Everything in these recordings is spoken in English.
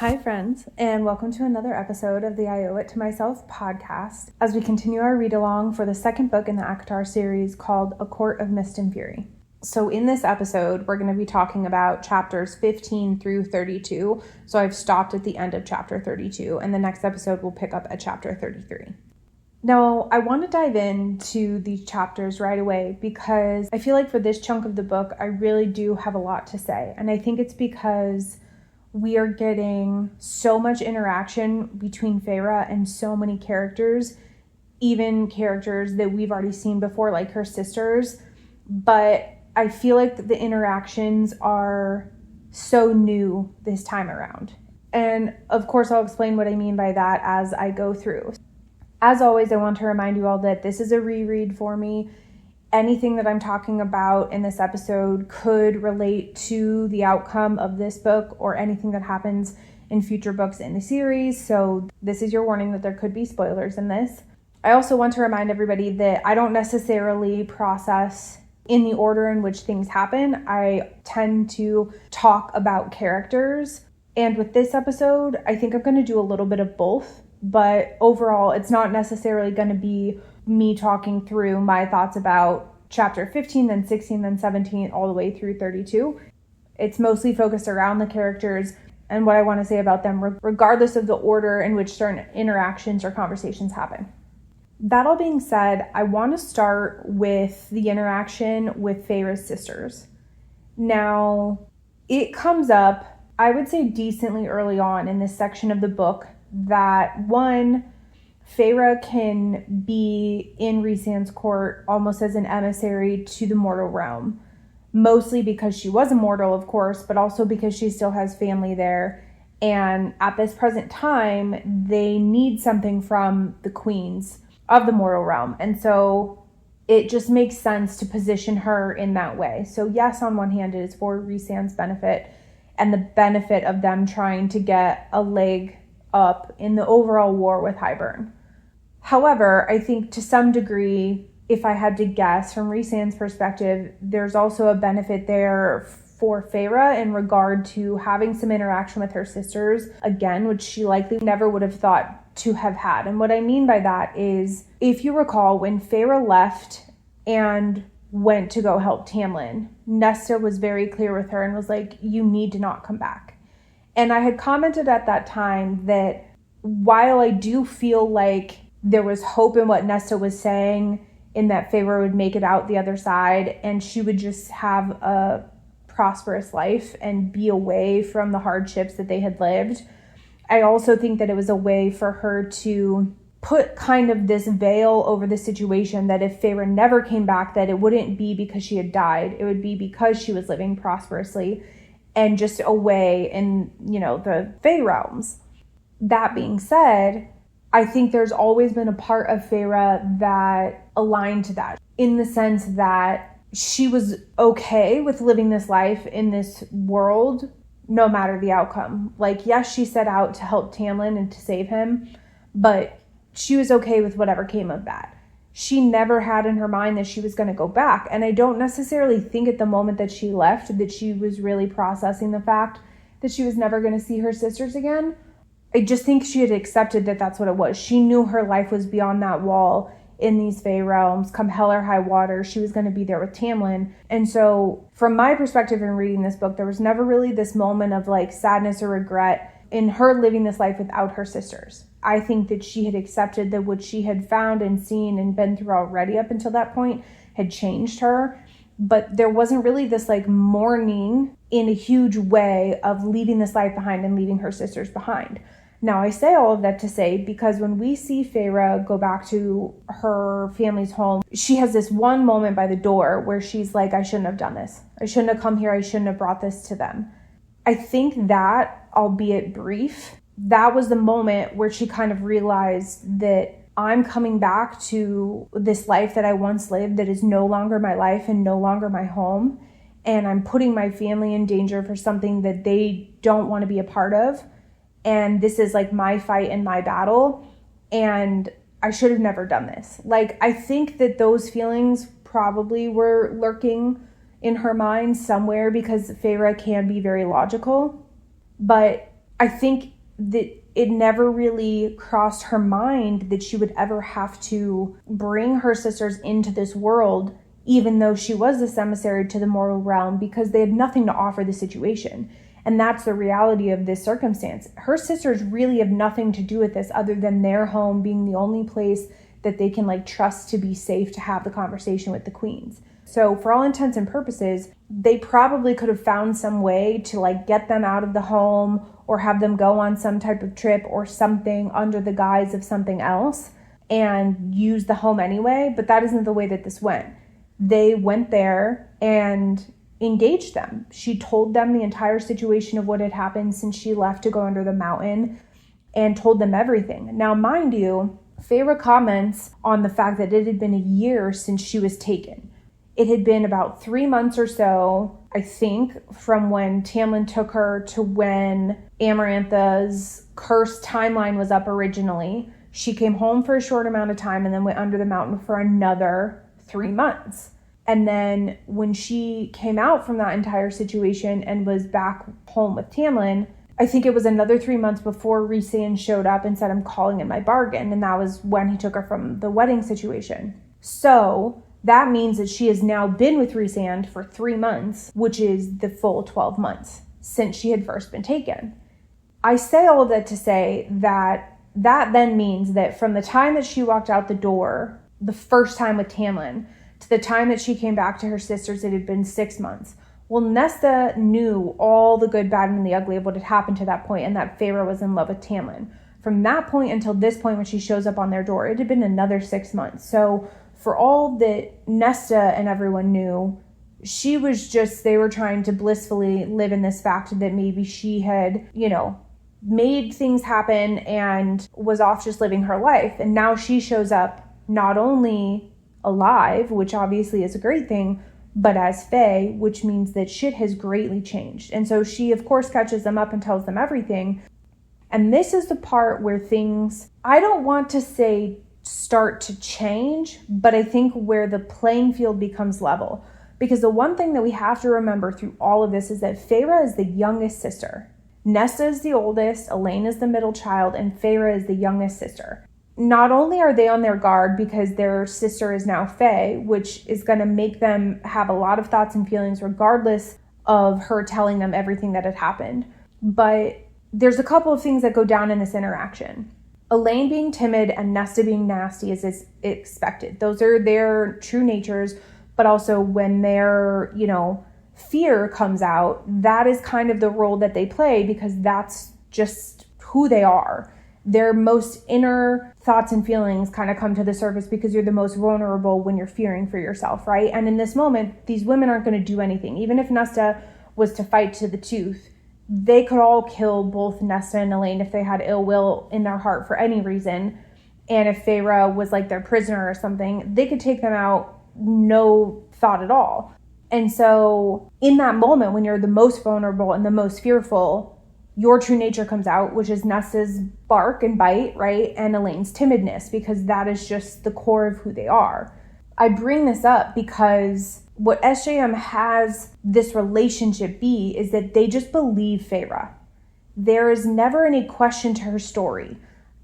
Hi friends, and welcome to another episode of the I Owe It to Myself podcast as we continue our read-along for the second book in the ACOTAR series called A Court of Mist and Fury. So in this episode, we're going to be talking about chapters 15 through 32. So I've stopped at the end of chapter 32, and the next episode will pick up at chapter 33. Now, I want to dive into these chapters right away because I feel like for this chunk of the book, I really do have a lot to say. And I think it's because we are getting so much interaction between Feyre and so many characters, even characters that we've already seen before, like her sisters. But I feel like the interactions are so new this time around. And of course, I'll explain what I mean by that as I go through. As always, I want to remind you all that this is a reread for me. Anything that I'm talking about in this episode could relate to the outcome of this book or anything that happens in future books in the series. So this is your warning that there could be spoilers in this. I also want to remind everybody that I don't necessarily process in the order in which things happen. I tend to talk about characters. And with this episode, I think I'm going to do a little bit of both. But overall, it's not necessarily going to be me talking through my thoughts about chapter 15, then 16, then 17, all the way through 32. It's mostly focused around the characters and what I want to say about them, regardless of the order in which certain interactions or conversations happen. That all being said, I want to start with the interaction with Feyre's sisters. Now, it comes up, I would say decently early on in this section of the book, that one, Feyre can be in Rhysand's court almost as an emissary to the mortal realm. Mostly because she was immortal, of course, but also because she still has family there. And at this present time, they need something from the queens of the mortal realm. And so it just makes sense to position her in that way. So yes, on one hand, it is for Rhysand's benefit and the benefit of them trying to get a leg up in the overall war with Hybern. However, I think to some degree, if I had to guess from Rhysand's perspective, there's also a benefit there for Feyre in regard to having some interaction with her sisters, again, which she likely never would have thought to have had. And what I mean by that is, if you recall, when Feyre left and went to go help Tamlin, Nesta was very clear with her and was like, you need to not come back. And I had commented at that time that while I do feel like there was hope in what Nesta was saying, in that Feyre would make it out the other side and she would just have a prosperous life and be away from the hardships that they had lived, I also think that it was a way for her to put kind of this veil over the situation that if Feyre never came back, that it wouldn't be because she had died. It would be because she was living prosperously and just away in, the Fey realms. That being said, I think there's always been a part of Feyre that aligned to that, in the sense that she was okay with living this life in this world, no matter the outcome. Like, yes, she set out to help Tamlin and to save him, but she was okay with whatever came of that. She never had in her mind that she was going to go back. And I don't necessarily think at the moment that she left that she was really processing the fact that she was never going to see her sisters again. I just think she had accepted that that's what it was. She knew her life was beyond that wall in these Fey realms. Come hell or high water, she was going to be there with Tamlin. And so from my perspective in reading this book, there was never really this moment of like sadness or regret in her living this life without her sisters. I think that she had accepted that what she had found and seen and been through already up until that point had changed her. But there wasn't really this like mourning in a huge way of leaving this life behind and leaving her sisters behind. Now, I say all of that to say, because when we see Feyre go back to her family's home, she has this one moment by the door where she's like, I shouldn't have done this. I shouldn't have come here. I shouldn't have brought this to them. I think that, albeit brief, that was the moment where she kind of realized that I'm coming back to this life that I once lived that is no longer my life and no longer my home. And I'm putting my family in danger for something that they don't want to be a part of. And this is like my fight and my battle. And I should have never done this. Like, I think that those feelings probably were lurking in her mind somewhere because Feyre can be very logical. But I think that it never really crossed her mind that she would ever have to bring her sisters into this world, even though she was this emissary to the mortal realm, because they had nothing to offer the situation. And that's the reality of this circumstance. Her sisters really have nothing to do with this other than their home being the only place that they can like trust to be safe to have the conversation with the queens. So for all intents and purposes, they probably could have found some way to like get them out of the home or have them go on some type of trip or something under the guise of something else and use the home anyway. But that isn't the way that this went. They went there and engaged them. She told them the entire situation of what had happened since she left to go under the mountain and told them everything. Now, mind you, Feyre comments on the fact that it had been a year since she was taken. It had been about 3 months or so, I think, from when Tamlin took her to when Amarantha's curse timeline was up originally. She came home for a short amount of time and then went under the mountain for another 3 months. And then when she came out from that entire situation and was back home with Tamlin, I think it was another 3 months before Rhysand showed up and said, I'm calling in my bargain. And that was when he took her from the wedding situation. So that means that she has now been with Rhysand for 3 months, which is the full 12 months since she had first been taken. I say all of that to say that then means that from the time that she walked out the door, the first time with Tamlin, to the time that she came back to her sisters, it had been 6 months. Well, Nesta knew all the good, bad, and the ugly of what had happened to that point, and that Feyre was in love with Tamlin. From that point until this point when she shows up on their door, it had been another 6 months. So for all that Nesta and everyone knew, she was just, they were trying to blissfully live in this fact that maybe she had, made things happen and was off just living her life. And now she shows up not only alive, which obviously is a great thing, but as Fae, which means that shit has greatly changed. And so she, of course, catches them up and tells them everything. And this is the part where things, I don't want to say start to change, but I think where the playing field becomes level. Because the one thing that we have to remember through all of this is that Feyre is the youngest sister. Nesta is the oldest, Elaine is the middle child, and Feyre is the youngest sister. Not only are they on their guard because their sister is now Fae, which is going to make them have a lot of thoughts and feelings regardless of her telling them everything that had happened, but there's a couple of things that go down in this interaction. Elaine being timid and Nesta being nasty is expected. Those are their true natures, but also when their, fear comes out, that is kind of the role that they play because that's just who they are. Their most inner thoughts and feelings kind of come to the surface because you're the most vulnerable when you're fearing for yourself, right? And in this moment, these women aren't going to do anything. Even if Nesta was to fight to the tooth, they could all kill both Nesta and Elaine if they had ill will in their heart for any reason. And if Feyre was like their prisoner or something, they could take them out, no thought at all. And so in that moment, when you're the most vulnerable and the most fearful, your true nature comes out, which is Nesta's bark and bite, right? And Elaine's timidness, because that is just the core of who they are. I bring this up because what SJM has this relationship be is that they just believe Feyre. There is never any question to her story.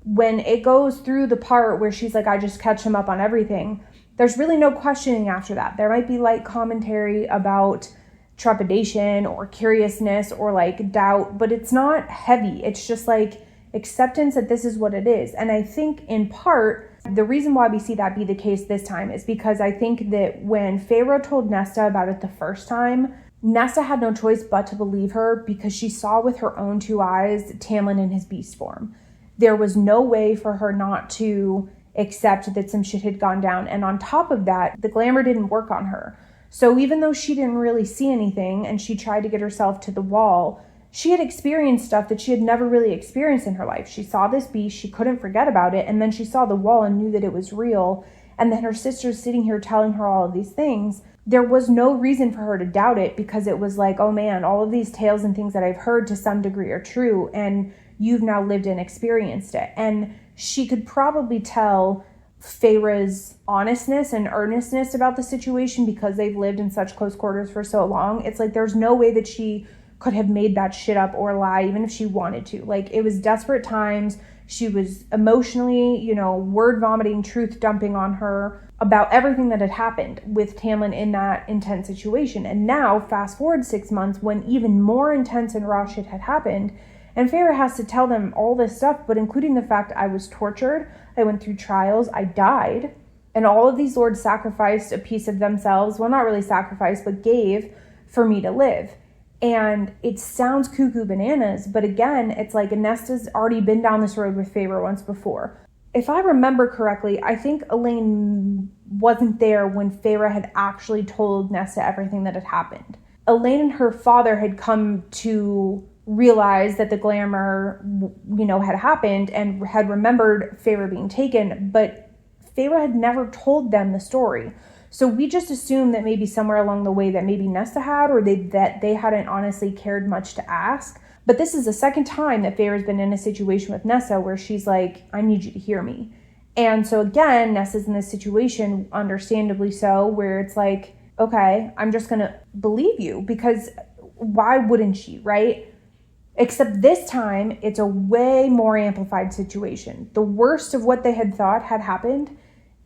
When it goes through the part where she's like, I just catch him up on everything, there's really no questioning after that. There might be light commentary about trepidation or curiousness or like doubt, but it's not heavy. It's just like acceptance that this is what it is. And I think in part, the reason why we see that be the case this time is because I think that when Feyre told Nesta about it the first time, Nesta had no choice but to believe her because she saw with her own two eyes Tamlin in his beast form. There was no way for her not to accept that some shit had gone down. And on top of that, the glamour didn't work on her. So even though she didn't really see anything and she tried to get herself to the wall, she had experienced stuff that she had never really experienced in her life. She saw this beast, she couldn't forget about it, and then she saw the wall and knew that it was real. And then her sister's sitting here telling her all of these things. There was no reason for her to doubt it because it was like, oh man, all of these tales and things that I've heard to some degree are true, and you've now lived and experienced it. And she could probably tell Feyre's honestness and earnestness about the situation because they've lived in such close quarters for so long. It's like there's no way that she could have made that shit up or lie, even if she wanted to. Like, it was desperate times. She was emotionally, word vomiting, truth dumping on her about everything that had happened with Tamlin in that intense situation. And now, fast forward 6 months, when even more intense and raw shit had happened, and Feyre has to tell them all this stuff, but including the fact I was tortured, I went through trials, I died, and all of these lords sacrificed a piece of themselves, well, not really sacrificed, but gave for me to live. And it sounds cuckoo bananas, but again, it's like Nesta's already been down this road with Feyre once before. If I remember correctly, I think Elaine wasn't there when Feyre had actually told Nesta everything that had happened. Elaine and her father had come to realize that the glamour, had happened and had remembered Feyre being taken, but Feyre had never told them the story. So we just assumed that maybe somewhere along the way that maybe Nesta had, or that they hadn't honestly cared much to ask. But this is the second time that Feyre's been in a situation with Nesta where she's like, I need you to hear me. And so again, Nesta's in this situation, understandably so, where it's like, okay, I'm just going to believe you, because why wouldn't she, right? Except this time, it's a way more amplified situation. The worst of what they had thought had happened.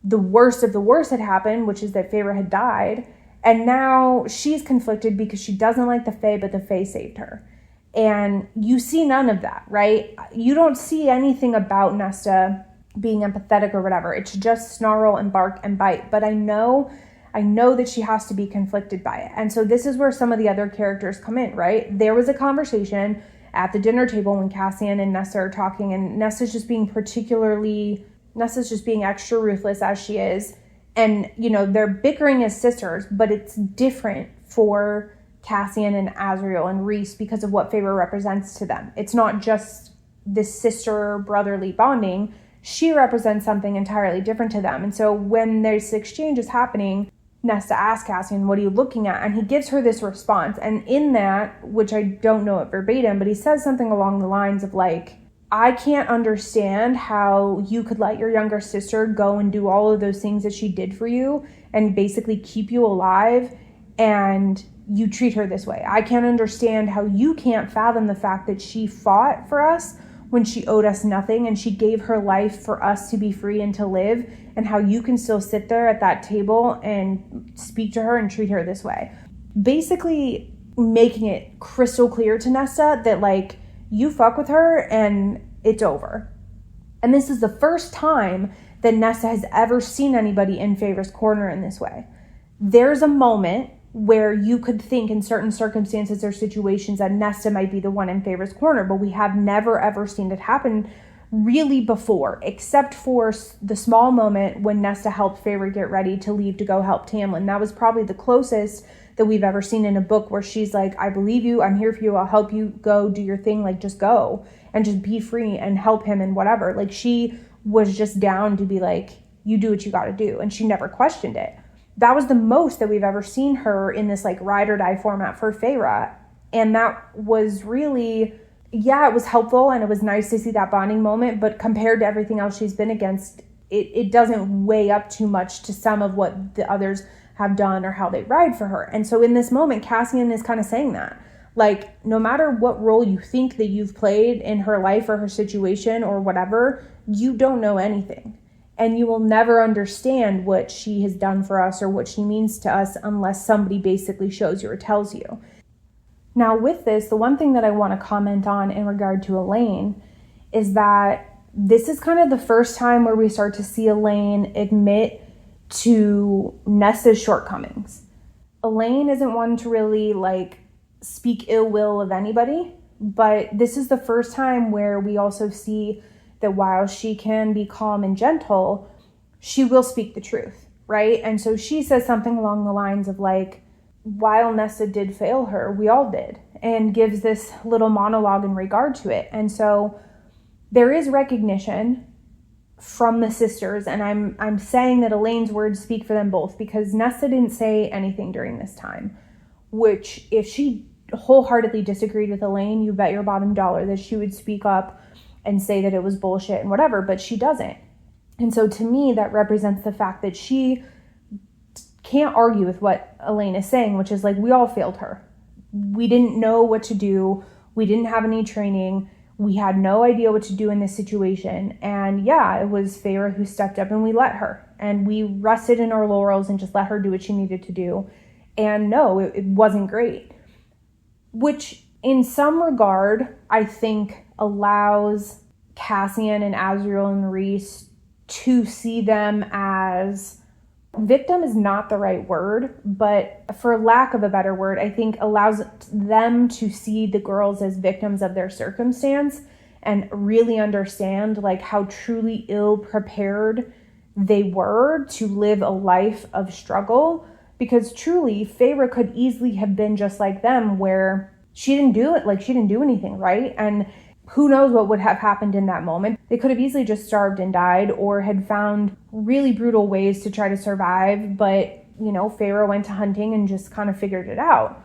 The worst of the worst had happened, which is that Feyre had died. And now she's conflicted because she doesn't like the Fae, but the Fae saved her. And you see none of that, right? You don't see anything about Nesta being empathetic or whatever. It's just snarl and bark and bite. But I know that she has to be conflicted by it. And so this is where some of the other characters come in, right? There was a conversation at the dinner table when Cassian and Nesta are talking, and Nesta's just being extra ruthless as she is. And, they're bickering as sisters, but it's different for Cassian and Azriel and Rhys because of what Feyre represents to them. It's not just this sister-brotherly bonding. She represents something entirely different to them. And so when this exchange is happening, Nesta asks Cassian, what are you looking at? And he gives her this response. And in that, which I don't know it verbatim, but he says something along the lines of like, I can't understand how you could let your younger sister go and do all of those things that she did for you and basically keep you alive, and you treat her this way. I can't understand how you can't fathom the fact that she fought for us when she owed us nothing, and she gave her life for us to be free and to live, and how you can still sit there at that table and speak to her and treat her this way. Basically making it crystal clear to Nesta that like, you fuck with her and it's over. And this is the first time that Nesta has ever seen anybody in Feyre's corner in this way. There's a moment where you could think in certain circumstances or situations that Nesta might be the one in Feyre's corner, but we have never ever seen it happen really before, except for the small moment when Nesta helped Feyre get ready to leave to go help Tamlin. That was probably the closest that we've ever seen in a book where she's like, I believe you, I'm here for you, I'll help you, go do your thing, like just go and just be free and help him and whatever. Like she was just down to be like, you do what you gotta do, and she never questioned it. That was the most that we've ever seen her in this like ride or die format for Feyre. And that was really, it was helpful and it was nice to see that bonding moment, but compared to everything else she's been against, it doesn't weigh up too much to some of what the others have done or how they ride for her. And so in this moment, Cassian is kind of saying that, like, no matter what role you think that you've played in her life or her situation or whatever, you don't know anything. And you will never understand what she has done for us or what she means to us unless somebody basically shows you or tells you. Now with this, the one thing that I want to comment on in regard to Elaine is that this is kind of the first time where we start to see Elaine admit to Nesta's shortcomings. Elaine isn't one to really like speak ill will of anybody, but this is the first time where we also see that while she can be calm and gentle, she will speak the truth, right? And so she says something along the lines of like, while Nesta did fail her, we all did, and gives this little monologue in regard to it. And so there is recognition from the sisters, and I'm saying that Elaine's words speak for them both, because Nesta didn't say anything during this time, which if she wholeheartedly disagreed with Elaine, you bet your bottom dollar that she would speak up and say that it was bullshit and whatever, but she doesn't. And so to me, that represents the fact that she can't argue with what Elaine is saying, which is like, we all failed her. we didn't know what to do. We didn't have any training. We had no idea what to do in this situation. And yeah, it was Feyre who stepped up and we let her. And we rested in our laurels and just let her do what she needed to do. And no, it wasn't great. Which in some regard, I think allows Cassian and Azriel and Rhys to see them as, victim is not the right word, but for lack of a better word, I think allows them to see the girls as victims of their circumstance and really understand like how truly ill prepared they were to live a life of struggle. Because truly, Feyre could easily have been just like them, where she didn't do it, like she didn't do anything, right? And who knows what would have happened in that moment. They could have easily just starved and died, or had found really brutal ways to try to survive. But, you know, Feyre went to hunting and just kind of figured it out.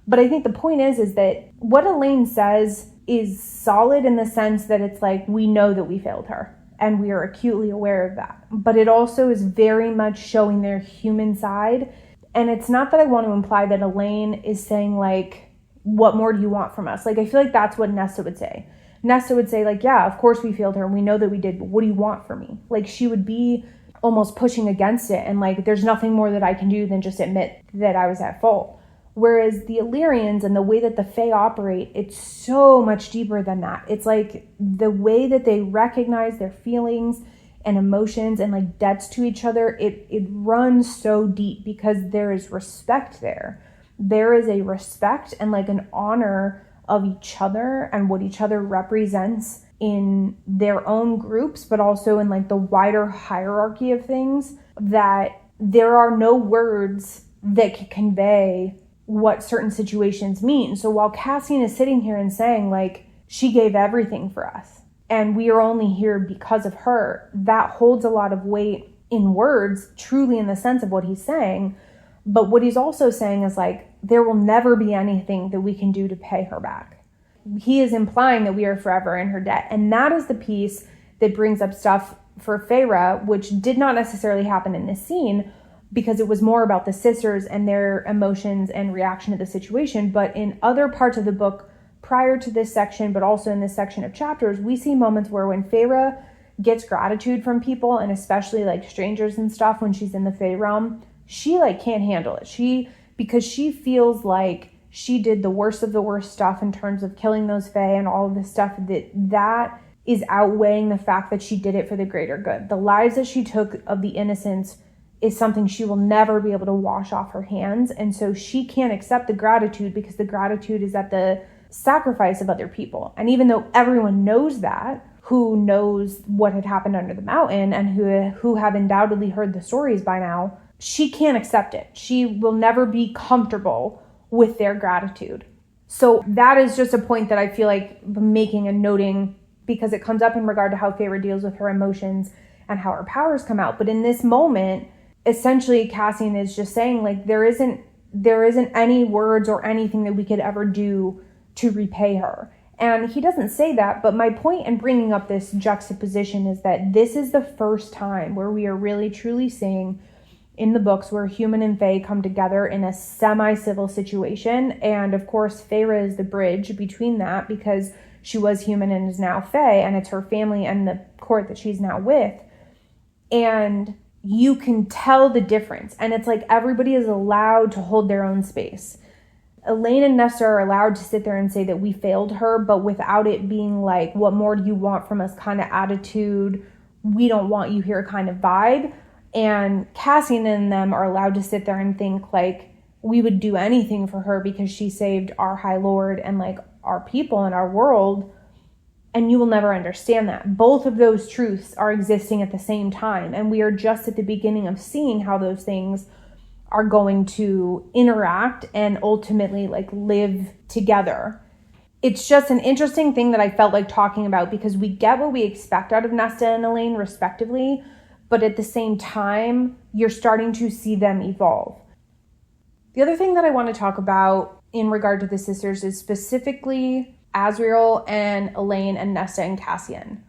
But I think the point is that what Elaine says is solid in the sense that it's like, we know that we failed her and we are acutely aware of that. But it also is very much showing their human side. And it's not that I want to imply that Elaine is saying like, what more do you want from us? Like, I feel like that's what Nesta would say. Nesta would say like, yeah, of course we failed her and we know that we did, but what do you want from me? Like, she would be almost pushing against it and like, there's nothing more that I can do than just admit that I was at fault. Whereas the Illyrians and the way that the Fae operate, it's so much deeper than that. It's like the way that they recognize their feelings and emotions and like debts to each other, it runs so deep because there is respect there. There is a respect and like an honor of each other and what each other represents in their own groups, but also in like the wider hierarchy of things, that there are no words that can convey what certain situations mean. So while Cassian is sitting here and saying like, she gave everything for us and we are only here because of her, that holds a lot of weight in words, truly in the sense of what he's saying. But what he's also saying is like, there will never be anything that we can do to pay her back. He is implying that we are forever in her debt. And that is the piece that brings up stuff for Feyre, which did not necessarily happen in this scene because it was more about the sisters and their emotions and reaction to the situation. But in other parts of the book prior to this section, but also in this section of chapters, we see moments where when Feyre gets gratitude from people, and especially like strangers and stuff, when she's in the Fae realm, she like can't handle it. Because she feels like she did the worst of the worst stuff in terms of killing those Fae and all of this stuff, that is outweighing the fact that she did it for the greater good. The lives that she took of the innocents is something she will never be able to wash off her hands. And so she can't accept the gratitude because the gratitude is at the sacrifice of other people. And even though everyone knows that, who knows what had happened under the mountain and who have undoubtedly heard the stories by now, she can't accept it. She will never be comfortable with their gratitude. So that is just a point that I feel like making and noting because it comes up in regard to how Feyre deals with her emotions and how her powers come out. But in this moment, essentially Cassian is just saying like, there isn't any words or anything that we could ever do to repay her. And he doesn't say that, but my point in bringing up this juxtaposition is that this is the first time where we are really truly seeing in the books where human and Fae come together in a semi-civil situation. And of course, Feyre is the bridge between that because she was human and is now Fae, and it's her family and the court that she's now with. And you can tell the difference. And it's like everybody is allowed to hold their own space. Elaine and Nesta are allowed to sit there and say that we failed her, but without it being like, what more do you want from us kind of attitude, we don't want you here kind of vibe. And Cassian and them are allowed to sit there and think like we would do anything for her because she saved our High Lord and like our people and our world. And you will never understand that. Both of those truths are existing at the same time. And we are just at the beginning of seeing how those things are going to interact and ultimately like live together. It's just an interesting thing that I felt like talking about because we get what we expect out of Nesta and Elaine respectively, but at the same time, you're starting to see them evolve. The other thing that I want to talk about in regard to the sisters is specifically Azriel and Elaine and Nesta and Cassian.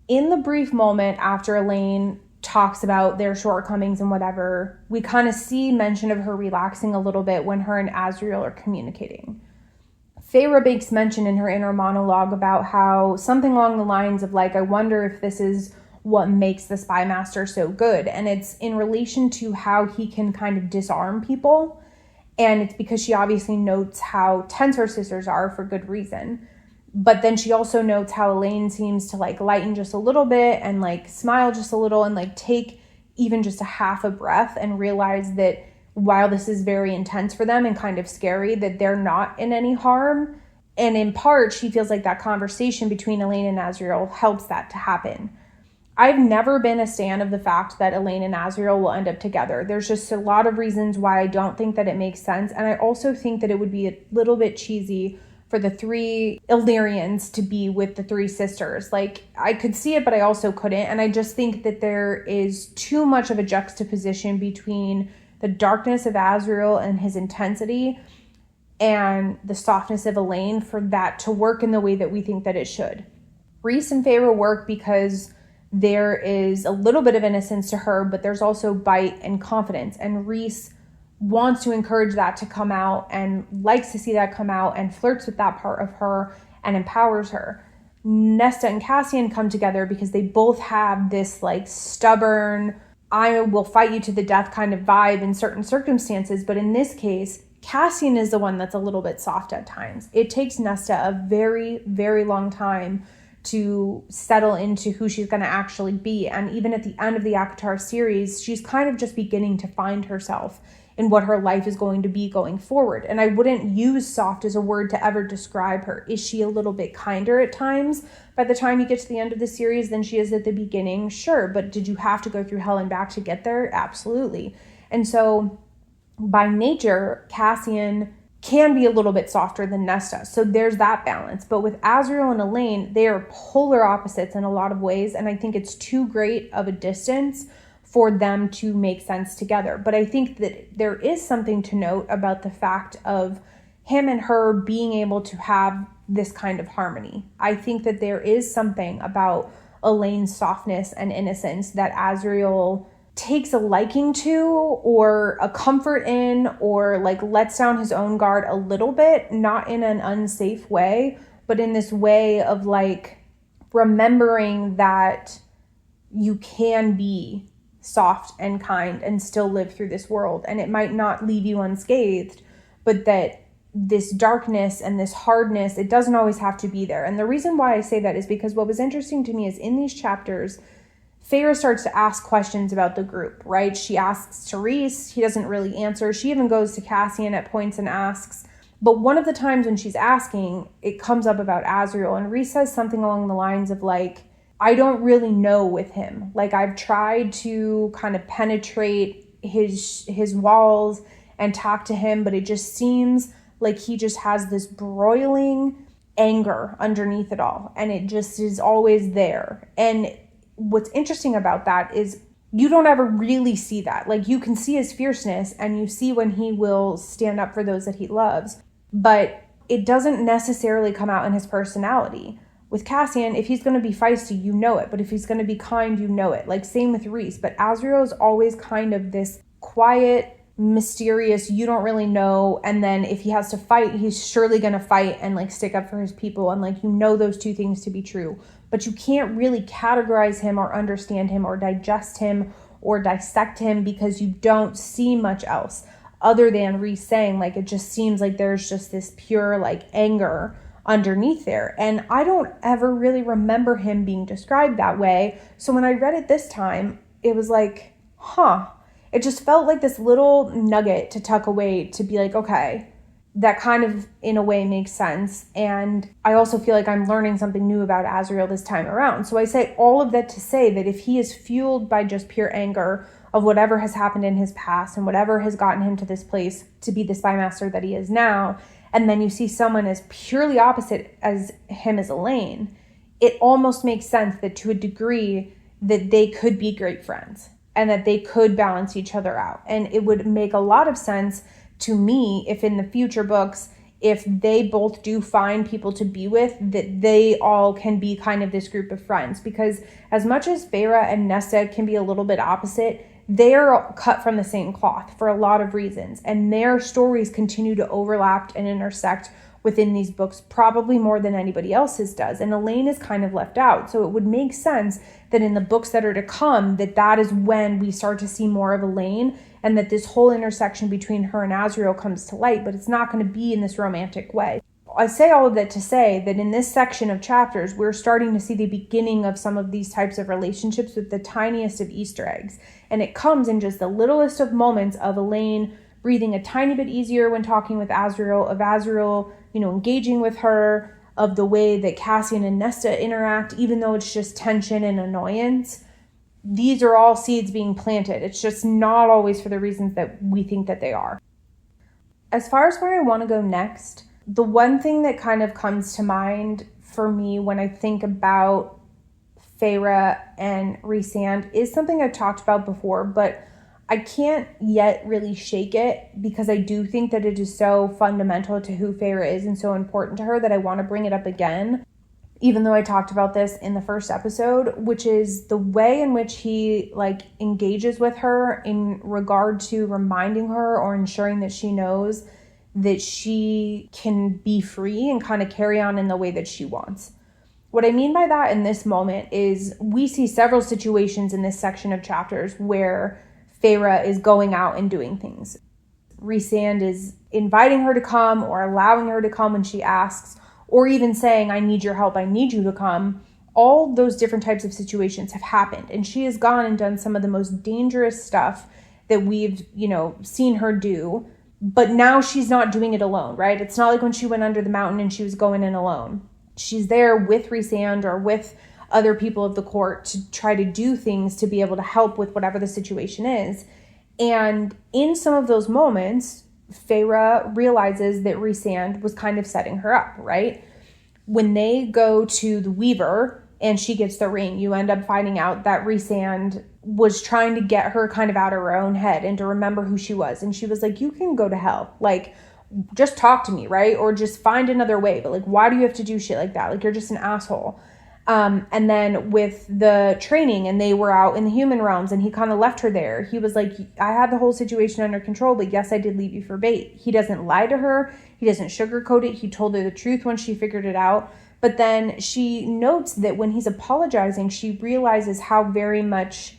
In the brief moment after Elaine talks about their shortcomings and whatever, we kind of see mention of her relaxing a little bit when her and Azriel are communicating. Feyre makes mention in her inner monologue about how something along the lines of like, I wonder if this is what makes the spy master so good. And it's in relation to how he can kind of disarm people. And it's because she obviously notes how tense her sisters are for good reason. But then she also notes how Elaine seems to like lighten just a little bit and like smile just a little and like take even just a half a breath and realize that while this is very intense for them and kind of scary, that they're not in any harm. And in part, she feels like that conversation between Elaine and Azriel helps that to happen. I've never been a stan of the fact that Elaine and Azriel will end up together. There's just a lot of reasons why I don't think that it makes sense. And I also think that it would be a little bit cheesy for the 3 Illyrians to be with the 3 sisters. Like, I could see it, but I also couldn't. And I just think that there is too much of a juxtaposition between the darkness of Azriel and his intensity and the softness of Elaine for that to work in the way that we think that it should. Rhys and Feyre work because there is a little bit of innocence to her, but there's also bite and confidence. And Rhys wants to encourage that to come out and likes to see that come out and flirts with that part of her and empowers her. Nesta and Cassian come together because they both have this like stubborn, I will fight you to the death kind of vibe in certain circumstances. But in this case, Cassian is the one that's a little bit soft at times. It takes Nesta a very, very long time to settle into who she's going to actually be. And even at the end of the ACOTAR series, she's kind of just beginning to find herself in what her life is going to be going forward. And I wouldn't use soft as a word to ever describe her. Is she a little bit kinder at times by the time you get to the end of the series than she is at the beginning? Sure, but did you have to go through hell and back to get there? Absolutely. And so by nature, Cassian can be a little bit softer than Nesta. So there's that balance. But with Azriel and Elaine, they are polar opposites in a lot of ways. And I think it's too great of a distance for them to make sense together. But I think that there is something to note about the fact of him and her being able to have this kind of harmony. I think that there is something about Elaine's softness and innocence that Azriel takes a liking to or a comfort in, or like lets down his own guard a little bit, not in an unsafe way, but in this way of like remembering that you can be soft and kind and still live through this world. And it might not leave you unscathed, but that this darkness and this hardness, it doesn't always have to be there. And the reason why I say that is because what was interesting to me is in these chapters, Feyre starts to ask questions about the group, right? She asks to Rhys, he doesn't really answer. She even goes to Cassian at points and asks. But one of the times when she's asking, it comes up about Azriel. And Rhys says something along the lines of like, I don't really know with him. Like, I've tried to kind of penetrate his walls and talk to him, but it just seems like he just has this broiling anger underneath it all. And it just is always there. And what's interesting about that is you don't ever really see that. Like, you can see his fierceness and you see when he will stand up for those that he loves, but it doesn't necessarily come out in his personality. With Cassian, if he's going to be feisty, you know it. But if he's going to be kind, you know it. Like, same with Rhys. But Azriel is always kind of this quiet, mysterious, you don't really know. And then if he has to fight, he's surely going to fight and like stick up for his people. And like, you know those two things to be true. But you can't really categorize him or understand him or digest him or dissect him because you don't see much else other than Rhys saying, like, it just seems like there's just this pure like anger underneath there. And I don't ever really remember him being described that way. So when I read it this time, it was like, it just felt like this little nugget to tuck away to be like, okay, that kind of in a way makes sense. And I also feel like I'm learning something new about Azriel this time around. So I say all of that to say that if he is fueled by just pure anger of whatever has happened in his past and whatever has gotten him to this place to be the spy master that he is now, and then you see someone as purely opposite as him as Elaine, it almost makes sense that to a degree that they could be great friends and that they could balance each other out. And it would make a lot of sense to me if in the future books, if they both do find people to be with, that they all can be kind of this group of friends. Because as much as Feyre and Nesta can be a little bit opposite, they are cut from the same cloth for a lot of reasons. And their stories continue to overlap and intersect within these books, probably more than anybody else's does. And Elaine is kind of left out. So it would make sense that in the books that are to come, that is when we start to see more of Elaine, and that this whole intersection between her and Azriel comes to light, but it's not going to be in this romantic way. I say all of that to say that in this section of chapters, we're starting to see the beginning of some of these types of relationships with the tiniest of Easter eggs. And it comes in just the littlest of moments of Elaine breathing a tiny bit easier when talking with Azriel, of Azriel, engaging with her, of the way that Cassian and Nesta interact, even though it's just tension and annoyance. These are all seeds being planted. It's just not always for the reasons that we think that they are. As far as where I want to go next, the one thing that kind of comes to mind for me when I think about Feyre and Rhysand is something I've talked about before, but I can't yet really shake it because I do think that it is so fundamental to who Feyre is and so important to her that I want to bring it up again, even though I talked about this in the first episode, which is the way in which he engages with her in regard to reminding her or ensuring that she knows that she can be free and kind of carry on in the way that she wants. What I mean by that in this moment is we see several situations in this section of chapters where Feyre is going out and doing things. Rhysand is inviting her to come or allowing her to come when she asks, or even saying, I need your help, I need you to come. All those different types of situations have happened, and she has gone and done some of the most dangerous stuff that we've, seen her do. But now she's not doing it alone, right? It's not like when she went under the mountain and she was going in alone. She's there with Rhysand or with other people of the court to try to do things to be able to help with whatever the situation is. And in some of those moments, Feyre realizes that Rhysand was kind of setting her up, right? When they go to the Weaver and she gets the ring, you end up finding out that Rhysand was trying to get her kind of out of her own head and to remember who she was. And she was like, you can go to hell. Just talk to me, right? Or just find another way. But why do you have to do shit like that? You're just an asshole. And then with the training and they were out in the human realms and he kind of left her there. He was like, I had the whole situation under control, but yes, I did leave you for bait. He doesn't lie to her. He doesn't sugarcoat it. He told her the truth when she figured it out. But then she notes that when he's apologizing, she realizes how very much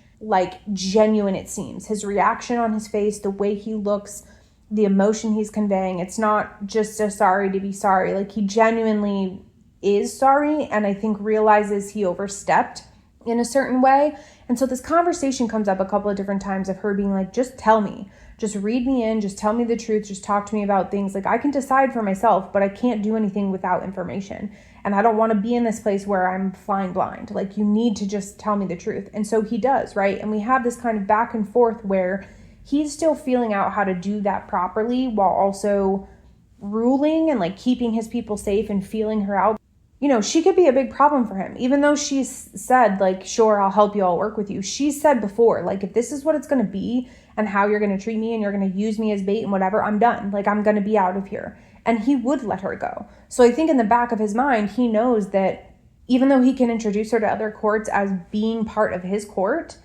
genuine it seems. His reaction on his face, the way he looks, the emotion he's conveying. It's not just a sorry to be sorry. He genuinely is sorry, and I think realizes he overstepped in a certain way. And so this conversation comes up a couple of different times of her being like, just tell me, just read me in, just tell me the truth, just talk to me about things. I can decide for myself, but I can't do anything without information. And I don't want to be in this place where I'm flying blind. You need to just tell me the truth. And so he does, right? And we have this kind of back and forth where he's still feeling out how to do that properly while also ruling and keeping his people safe and feeling her out. She could be a big problem for him, even though she's said, sure, I'll help you, I'll work with you. She's said before, if this is what it's going to be and how you're going to treat me and you're going to use me as bait and whatever, I'm done. I'm going to be out of here. And he would let her go. So I think in the back of his mind, he knows that even though he can introduce her to other courts as being part of his court,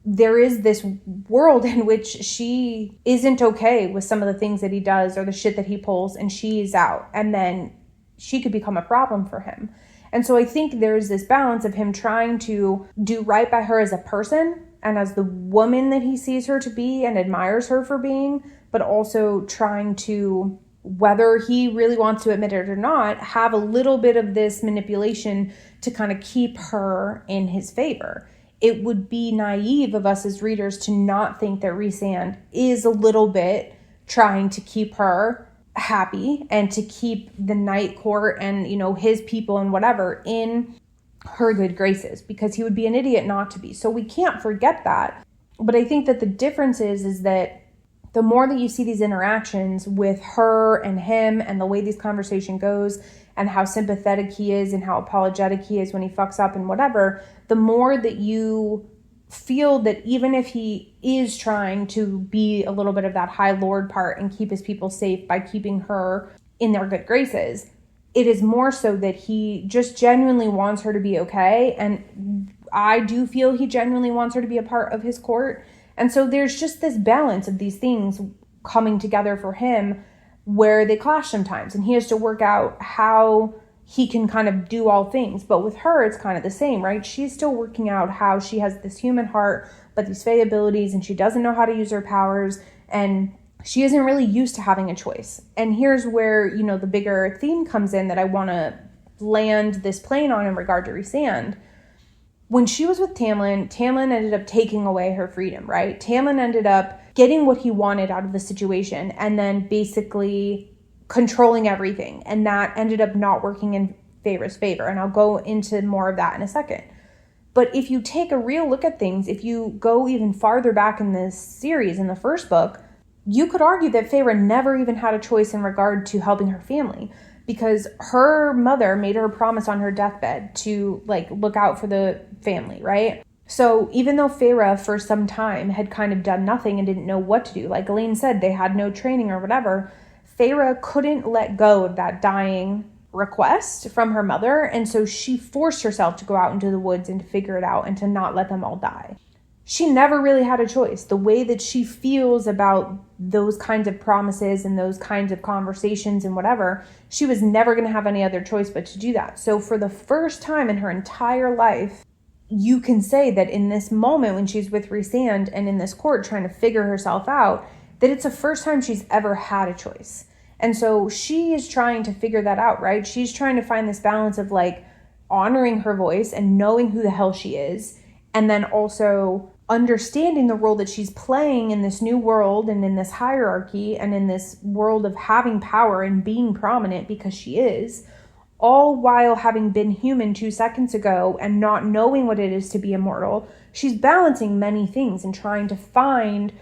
there is this world in which she isn't okay with some of the things that he does or the shit that he pulls, and she's out. And then she could become a problem for him. And so I think there's this balance of him trying to do right by her as a person and as the woman that he sees her to be and admires her for being, but also trying to, whether he really wants to admit it or not, have a little bit of this manipulation to kind of keep her in his favor. It would be naive of us as readers to not think that Rhysand is a little bit trying to keep her happy and to keep the Night Court and, his people and whatever in her good graces, because he would be an idiot not to be. So we can't forget that. But I think that the difference is that the more that you see these interactions with her and him and the way this conversation goes and how sympathetic he is and how apologetic he is when he fucks up and whatever, the more that you feel that even if he is trying to be a little bit of that High Lord part and keep his people safe by keeping her in their good graces, it is more so that he just genuinely wants her to be okay. And I do feel he genuinely wants her to be a part of his court. And so there's just this balance of these things coming together for him where they clash sometimes, and he has to work out how he can kind of do all things. But with her, it's kind of the same, right? She's still working out how she has this human heart, but these fae abilities, and she doesn't know how to use her powers, and she isn't really used to having a choice. And here's where, the bigger theme comes in that I want to land this plane on in regard to Rhysand. When she was with Tamlin ended up taking away her freedom, right? Tamlin ended up getting what he wanted out of the situation and then basically controlling everything. And that ended up not working in Feyre's favor. And I'll go into more of that in a second. But if you take a real look at things, if you go even farther back in this series, in the first book, you could argue that Feyre never even had a choice in regard to helping her family, because her mother made her promise on her deathbed to look out for the family, right? So even though Feyre for some time had kind of done nothing and didn't know what to do, like Elaine said, they had no training or whatever, Feyre couldn't let go of that dying request from her mother. And so she forced herself to go out into the woods and to figure it out and to not let them all die. She never really had a choice. The way that she feels about those kinds of promises and those kinds of conversations and whatever, she was never going to have any other choice but to do that. So for the first time in her entire life, you can say that in this moment when she's with Rhysand and in this court trying to figure herself out, that it's the first time she's ever had a choice. And so she is trying to figure that out, right? She's trying to find this balance of honoring her voice and knowing who the hell she is, and then also understanding the role that she's playing in this new world and in this hierarchy and in this world of having power and being prominent because she is, all while having been human 2 seconds ago and not knowing what it is to be immortal. She's balancing many things and trying to find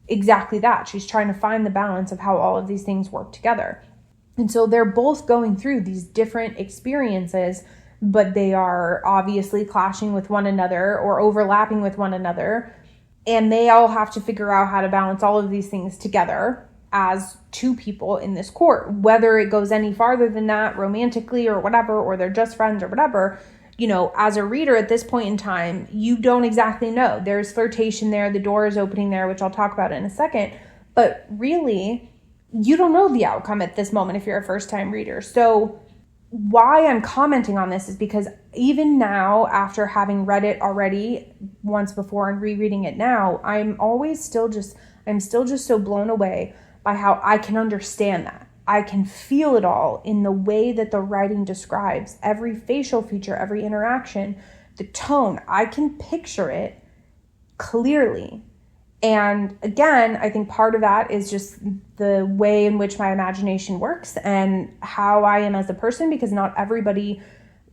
exactly that. She's trying to find the balance of how all of these things work together. And so they're both going through these different experiences, but they are obviously clashing with one another or overlapping with one another. And they all have to figure out how to balance all of these things together as two people in this court. Whether it goes any farther than that romantically or whatever, or they're just friends or whatever, as a reader at this point in time, you don't exactly know. There's flirtation there, the door is opening there, which I'll talk about in a second. But really, you don't know the outcome at this moment if you're a first-time reader. So why I'm commenting on this is because even now, after having read it already once before and rereading it now, I'm still just so blown away by how I can understand that. I can feel it all in the way that the writing describes every facial feature, every interaction, the tone. I can picture it clearly. And again, I think part of that is just the way in which my imagination works and how I am as a person, because not everybody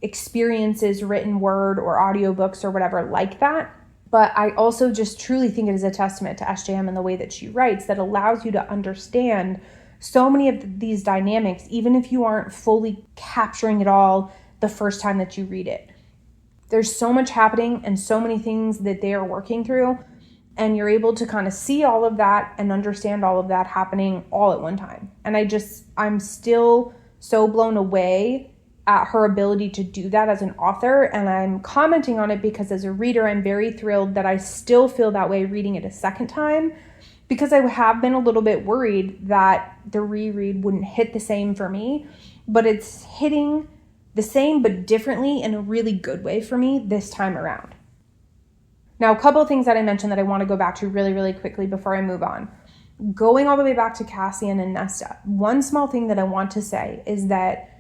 experiences written word or audiobooks or whatever like that. But I also just truly think it is a testament to SJM and the way that she writes that allows you to understand so many of these dynamics, even if you aren't fully capturing it all the first time that you read it. There's so much happening and so many things that they are working through, and you're able to kind of see all of that and understand all of that happening all at one time. And I'm still so blown away at her ability to do that as an author, and I'm commenting on it because as a reader, I'm very thrilled that I still feel that way reading it a second time, because I have been a little bit worried that the reread wouldn't hit the same for me, but it's hitting the same but differently in a really good way for me this time around. Now, a couple of things that I mentioned that I want to go back to really, really quickly before I move on. Going all the way back to Cassian and Nesta, one small thing that I want to say is that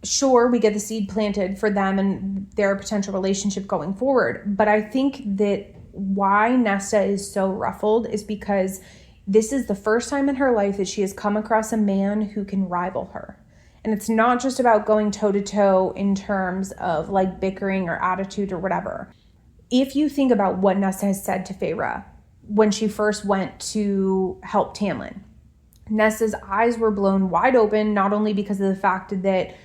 sure, we get the seed planted for them and their potential relationship going forward, but I think that why Nesta is so ruffled is because this is the first time in her life that she has come across a man who can rival her. And it's not just about going toe-to-toe in terms of bickering or attitude or whatever. If you think about what Nesta has said to Feyre when she first went to help Tamlin, Nesta's eyes were blown wide open, not only because of the fact that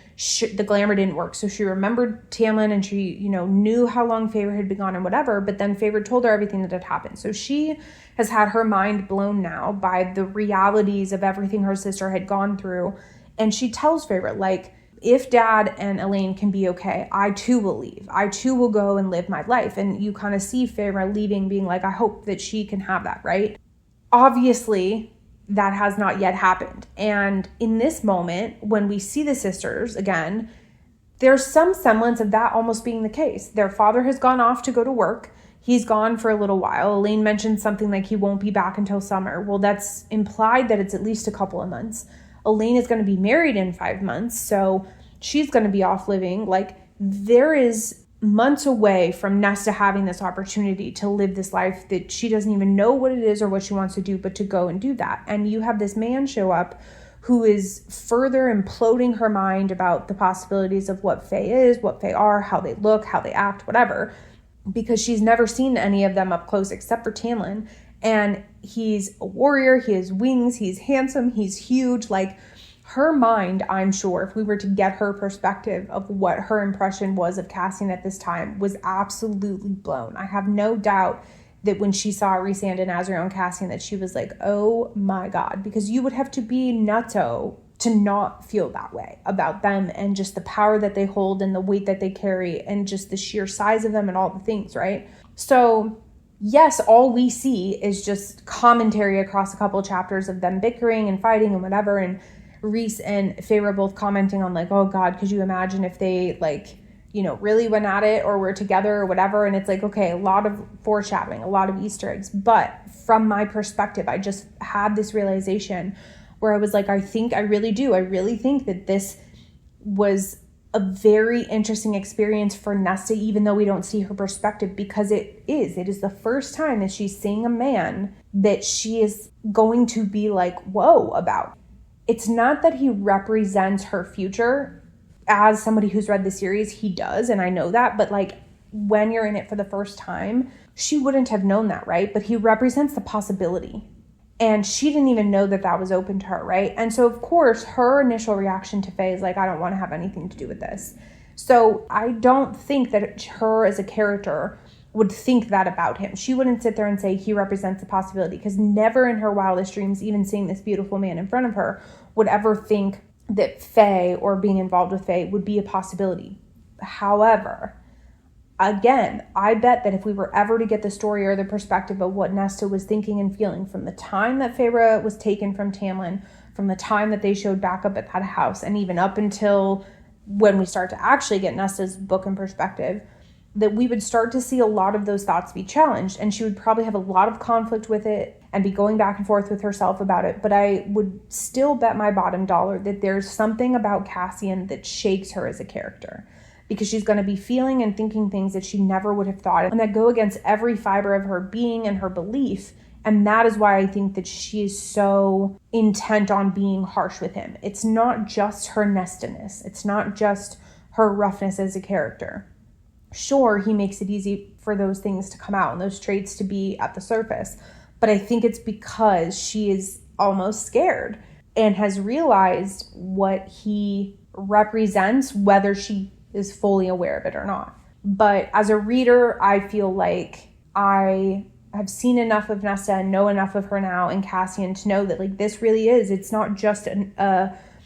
the glamour didn't work. So she remembered Tamlin and she, knew how long Feyre had been gone and whatever, but then Feyre told her everything that had happened. So she has had her mind blown now by the realities of everything her sister had gone through. And she tells Feyre, if Dad and Elaine can be okay, I too will leave. I too will go and live my life. And you kind of see Feyre leaving, being I hope that she can have that, right? Obviously, that has not yet happened. And in this moment, when we see the sisters again, there's some semblance of that almost being the case. Their father has gone off to go to work. He's gone for a little while. Elaine mentioned something like he won't be back until summer. Well, that's implied that it's at least a couple of months. Elaine is going to be married in 5 months, so she's going to be off living. Like, there is months away from Nesta having this opportunity to live this life that she doesn't even know what it is or what she wants to do, but to go and do that. And you have this man show up who is further imploding her mind about the possibilities of what Fae is, what Fae are, how they look, how they act, whatever, because she's never seen any of them up close except for Tamlin. And he's a warrior, he has wings, he's handsome, he's huge. Like, her mind, I'm sure, if we were to get her perspective of what her impression was of Cassian at this time, was absolutely blown. I have no doubt that when she saw Rhysand and Azriel and Cassian, that she was like, oh my God, because you would have to be nutso to not feel that way about them and just the power that they hold and the weight that they carry and just the sheer size of them and all the things, right? So yes, all we see is just commentary across a couple of chapters of them bickering and fighting and whatever, and Rhys and Feyre both commenting on like, oh God, could you imagine if they like, you know, really went at it or were together or whatever. And it's like, okay, a lot of foreshadowing, a lot of Easter eggs. But from my perspective, I just had this realization where I was like, I really think that this was a very interesting experience for Nesta, even though we don't see her perspective, because it is the first time that she's seeing a man that she is going to be like, whoa, about. It's not that he represents her future. As somebody who's read the series, he does, and I know that, but like when you're in it for the first time, she wouldn't have known that, right? But he represents the possibility, and she didn't even know that that was open to her, right? And so of course her initial reaction to Faye is like, I don't want to have anything to do with this. So I don't think that her as a character would think that about him. She wouldn't sit there and say he represents a possibility, because never in her wildest dreams, even seeing this beautiful man in front of her, would ever think that Faye or being involved with Faye would be a possibility. However, again, I bet that if we were ever to get the story or the perspective of what Nesta was thinking and feeling from the time that Feyre was taken from Tamlin, from the time that they showed back up at that house, and even up until when we start to actually get Nesta's book and perspective, that we would start to see a lot of those thoughts be challenged, and she would probably have a lot of conflict with it and be going back and forth with herself about it. But I would still bet my bottom dollar that there's something about Cassian that shakes her as a character, because she's going to be feeling and thinking things that she never would have thought and that go against every fiber of her being and her belief. And that is why I think that she is so intent on being harsh with him. It's not just her nestiness. It's not just her roughness as a character. Sure, he makes it easy for those things to come out and those traits to be at the surface. But I think it's because she is almost scared and has realized what he represents, whether she is fully aware of it or not. But as a reader, I feel like I have seen enough of Nesta and know enough of her now and Cassian to know that like this really is, it's not just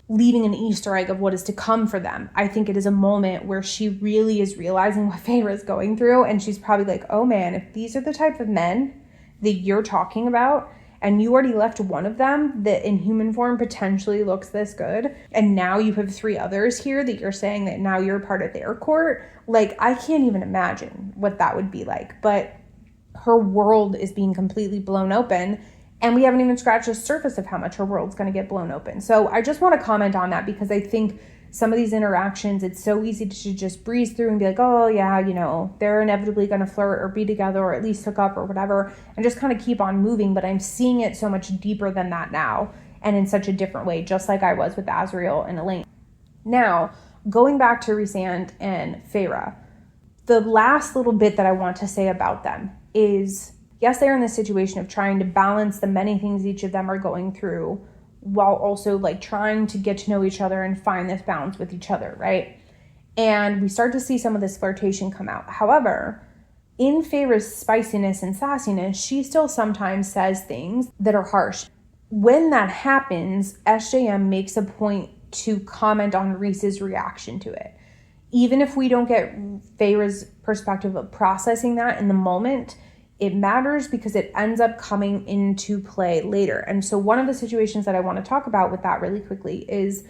leaving an Easter egg of what is to come for them. I think it is a moment where she really is realizing what Feyre is going through, and she's probably like, oh man, if these are the type of men that you're talking about, and you already left one of them that in human form potentially looks this good, and now you have 3 others here that you're saying that now you're part of their court, like I can't even imagine what that would be like. But her world is being completely blown open, and we haven't even scratched the surface of how much her world's going to get blown open. So I just want to comment on that, because I think some of these interactions, it's so easy to just breeze through and be like, oh yeah, you know, they're inevitably going to flirt or be together or at least hook up or whatever, and just kind of keep on moving. But I'm seeing it so much deeper than that now, and in such a different way, just like I was with Azriel and Elaine. Now, going back to Rhysand and Feyre, the last little bit that I want to say about them is, yes, they're in this situation of trying to balance the many things each of them are going through, while also like trying to get to know each other and find this balance with each other, right? And we start to see some of this flirtation come out. However, in Feyre's spiciness and sassiness, she still sometimes says things that are harsh. When that happens, SJM makes a point to comment on Rhys's reaction to it. Even if we don't get Feyre's perspective of processing that in the moment, it matters because it ends up coming into play later. And so one of the situations that I want to talk about with that really quickly is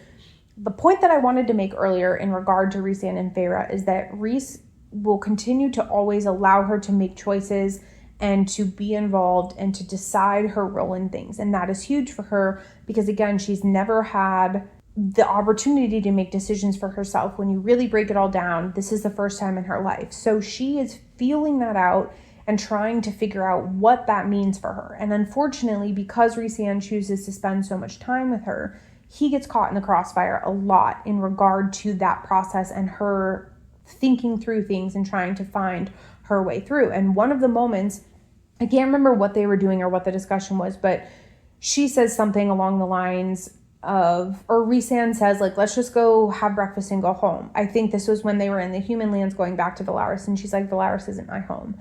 the point that I wanted to make earlier in regard to Rhysand and Feyre is that Rhys will continue to always allow her to make choices and to be involved and to decide her role in things. And that is huge for her because, again, she's never had the opportunity to make decisions for herself. When you really break it all down, this is the first time in her life. So she is feeling that out and trying to figure out what that means for her. And unfortunately, because Rhysand chooses to spend so much time with her, he gets caught in the crossfire a lot in regard to that process and her thinking through things and trying to find her way through. And one of the moments, I can't remember what they were doing or what the discussion was, but she says something along the lines of, or Rhysand says, like, let's just go have breakfast and go home. I think this was when they were in the human lands going back to Velaris, and she's like, Velaris isn't my home.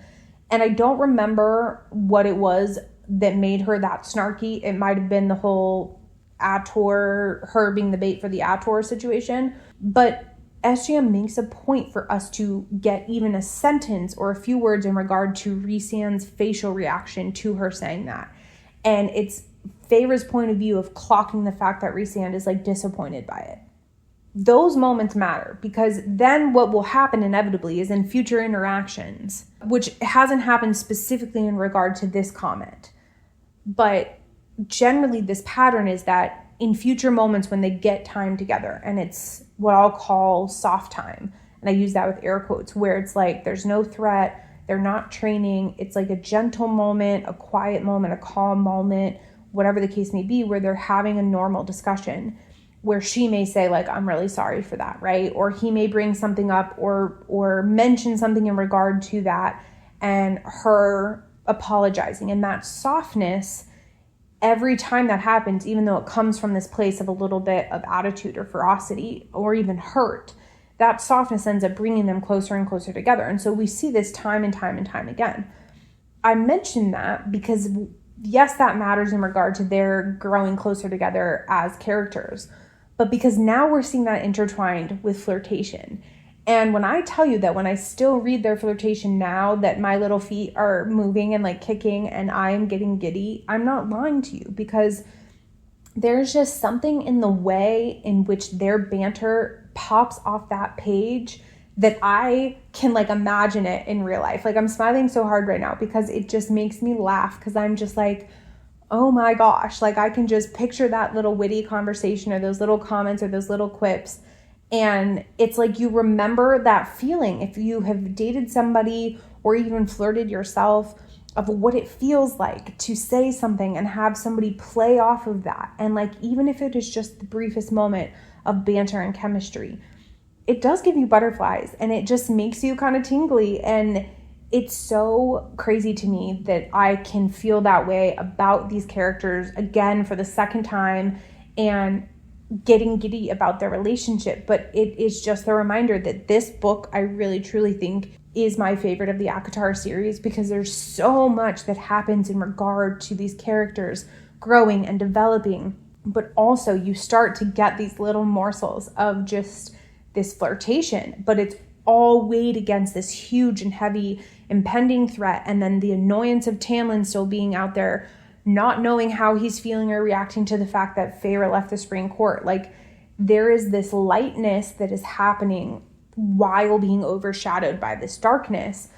And I don't remember what it was that made her that snarky. It might have been the whole Ator, her being the bait for the Ator situation. But SGM makes a point for us to get even a sentence or a few words in regard to Rhysand's facial reaction to her saying that. And it's Feyre's point of view of clocking the fact that Rhysand is like disappointed by it. Those moments matter because then what will happen inevitably is in future interactions, which hasn't happened specifically in regard to this comment, but generally this pattern is that in future moments when they get time together, and it's what I'll call soft time, and I use that with air quotes, where it's like there's no threat, they're not training, it's like a gentle moment, a quiet moment, a calm moment, whatever the case may be, where they're having a normal discussion, where she may say, like, I'm really sorry for that, right? Or he may bring something up or mention something in regard to that and her apologizing. And that softness, every time that happens, even though it comes from this place of a little bit of attitude or ferocity or even hurt, that softness ends up bringing them closer and closer together. And so we see this time and time and time again. I mention that because, yes, that matters in regard to their growing closer together as characters, but because now we're seeing that intertwined with flirtation. And when I tell you that when I still read their flirtation now, that my little feet are moving and like kicking and I am getting giddy, I'm not lying to you, because there's just something in the way in which their banter pops off that page that I can like imagine it in real life. Like, I'm smiling so hard right now because it just makes me laugh, because I'm just like, oh my gosh, like I can just picture that little witty conversation or those little comments or those little quips. And it's like you remember that feeling if you have dated somebody or even flirted yourself, of what it feels like to say something and have somebody play off of that. And like, even if it is just the briefest moment of banter and chemistry, it does give you butterflies and it just makes you kind of tingly. And it's so crazy to me that I can feel that way about these characters again for the second time and getting giddy about their relationship. But it is just a reminder that this book, I really truly think, is my favorite of the ACOTAR series, because there's so much that happens in regard to these characters growing and developing. But also you start to get these little morsels of just this flirtation, but it's all weighed against this huge and heavy impending threat. And then the annoyance of Tamlin still being out there, not knowing how he's feeling or reacting to the fact that Feyre left the Spring Court. Like, there is this lightness that is happening while being overshadowed by this darkness.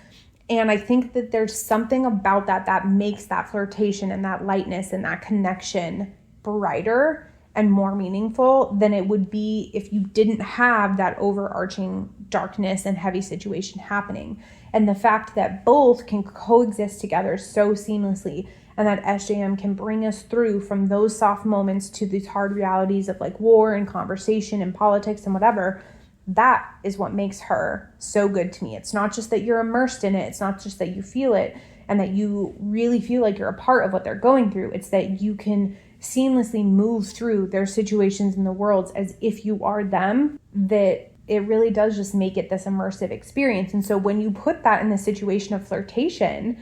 And I think that there's something about that makes that flirtation and that lightness and that connection brighter and more meaningful than it would be if you didn't have that overarching darkness and heavy situation happening. And the fact that both can coexist together so seamlessly, and that SJM can bring us through from those soft moments to these hard realities of like war and conversation and politics and whatever, that is what makes her so good to me. It's not just that you're immersed in it. It's not just that you feel it and that you really feel like you're a part of what they're going through. It's that you can seamlessly move through their situations in the worlds as if you are them, that it really does just make it this immersive experience. And so when you put that in the situation of flirtation,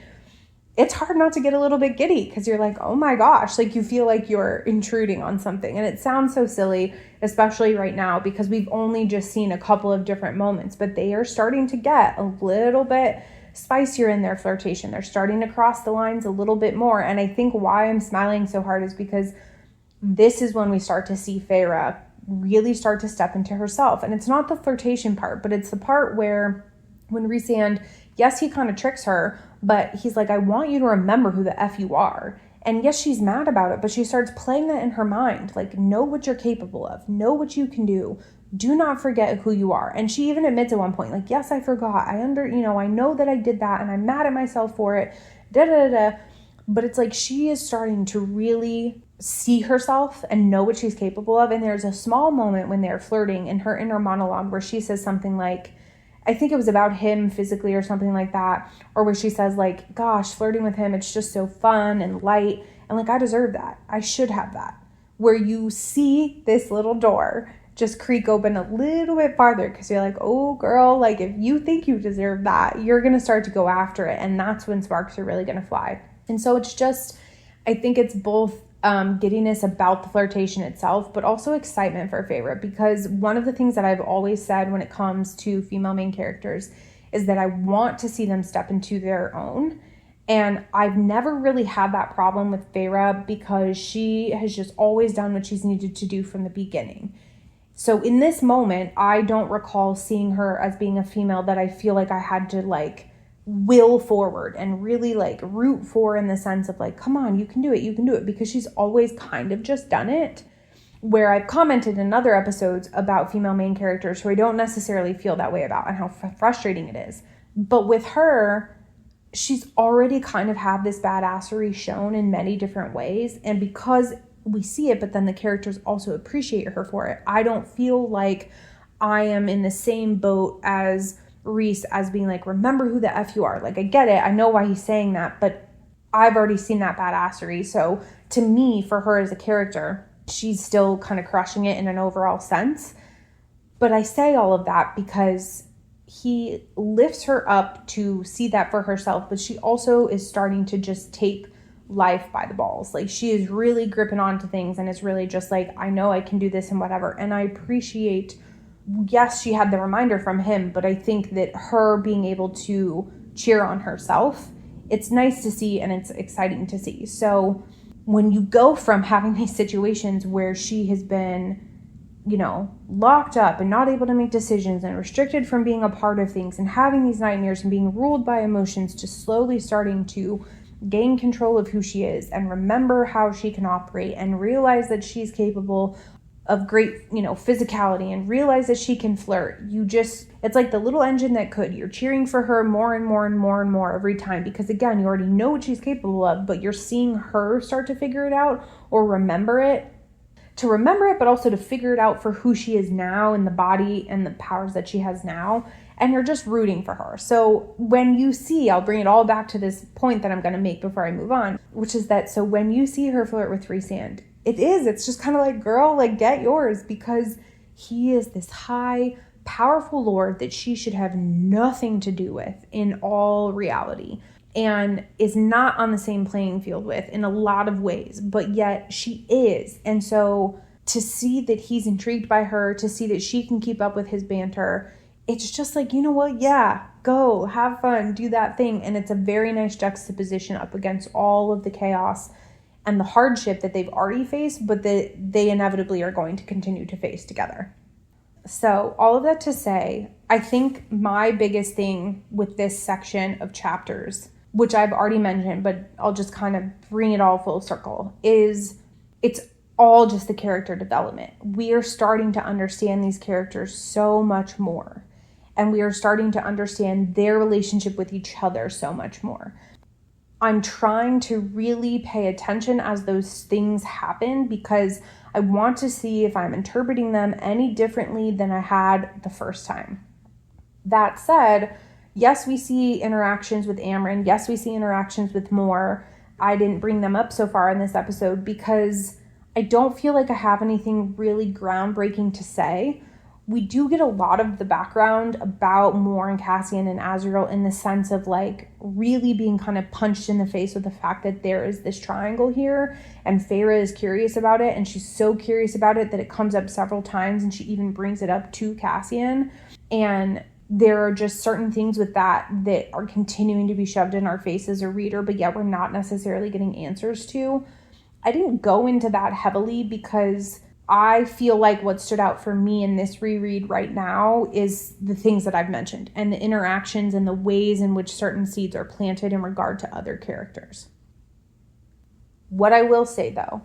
it's hard not to get a little bit giddy, because you're like, oh my gosh, like you feel like you're intruding on something. And it sounds so silly, especially right now, because we've only just seen a couple of different moments, but they are starting to get a little bit spicier in their flirtation. They're starting to cross the lines a little bit more. And I think why I'm smiling so hard is because this is when we start to see Feyre really start to step into herself. And it's not the flirtation part, but it's the part where when Rhysand, yes, he kind of tricks her, but he's like, I want you to remember who the F you are. And yes, she's mad about it, but she starts playing that in her mind. Like, know what you're capable of. Know what you can do. Do not forget who you are. And she even admits at one point, like, yes, I forgot. I know that I did that and I'm mad at myself for it. But it's like she is starting to really see herself and know what she's capable of. And there's a small moment when they're flirting in her inner monologue where she says something like, I think it was about him physically or something like that, or where she says like, gosh, flirting with him, it's just so fun and light. And like, I deserve that. I should have that. Where you see this little door just creak open a little bit farther because you're like, oh girl, like if you think you deserve that, you're going to start to go after it. And that's when sparks are really going to fly. And so it's just, I think it's both giddiness about the flirtation itself, but also excitement for Feyre, because one of the things that I've always said when it comes to female main characters is that I want to see them step into their own. And I've never really had that problem with Feyre because she has just always done what she's needed to do from the beginning. So in this moment, I don't recall seeing her as being a female that I feel like I had to like will forward and really like root for, in the sense of like, come on, you can do it, because she's always kind of just done it. Where I've commented in other episodes about female main characters who I don't necessarily feel that way about and how frustrating it is. But with her, she's already kind of had this badassery shown in many different ways. And because we see it, but then the characters also appreciate her for it, I don't feel like I am in the same boat as Rhys as being like, remember who the F you are. Like, I get it. I know why he's saying that, but I've already seen that badassery. So to me, for her as a character, she's still kind of crushing it in an overall sense. But I say all of that because he lifts her up to see that for herself, but she also is starting to just take life by the balls. Like, she is really gripping onto things and it's really just like, I know I can do this and whatever. And I appreciate, yes, she had the reminder from him, but I think that her being able to cheer on herself, it's nice to see and it's exciting to see. So when you go from having these situations where she has been, locked up and not able to make decisions and restricted from being a part of things and having these nightmares and being ruled by emotions, to slowly starting to gain control of who she is and remember how she can operate and realize that she's capable of great, physicality, and realize that she can flirt. It's like the little engine that could. You're cheering for her more and more and more and more every time, because again, you already know what she's capable of, but you're seeing her start to figure it out or remember it, but also to figure it out for who she is now in the body and the powers that she has now. And you're just rooting for her. So when you see, I'll bring it all back to this point that I'm going to make before I move on, which is that, so when you see her flirt with Rhysand, it's just kind of like, girl, like, get yours, because he is this high, powerful lord that she should have nothing to do with in all reality, and is not on the same playing field with in a lot of ways, but yet she is. And so to see that he's intrigued by her, to see that she can keep up with his banter, it's just like, you know what? Yeah, go have fun, do that thing. And it's a very nice juxtaposition up against all of the chaos and the hardship that they've already faced, but that they inevitably are going to continue to face together. So all of that to say, I think my biggest thing with this section of chapters, which I've already mentioned, but I'll just kind of bring it all full circle, is it's all just the character development. We are starting to understand these characters so much more, and we are starting to understand their relationship with each other so much more. I'm trying to really pay attention as those things happen, because I want to see if I'm interpreting them any differently than I had the first time. That said, yes, we see interactions with Amryn. Yes, we see interactions with Mor. I didn't bring them up so far in this episode because I don't feel like I have anything really groundbreaking to say. We do get a lot of the background about Mor and Cassian and Azriel in the sense of like really being kind of punched in the face with the fact that there is this triangle here, and Feyre is curious about it, and she's so curious about it that it comes up several times, and she even brings it up to Cassian. And there are just certain things with that are continuing to be shoved in our face as a reader, but yet we're not necessarily getting answers to. I didn't go into that heavily because I feel like what stood out for me in this reread right now is the things that I've mentioned and the interactions and the ways in which certain seeds are planted in regard to other characters. What I will say though,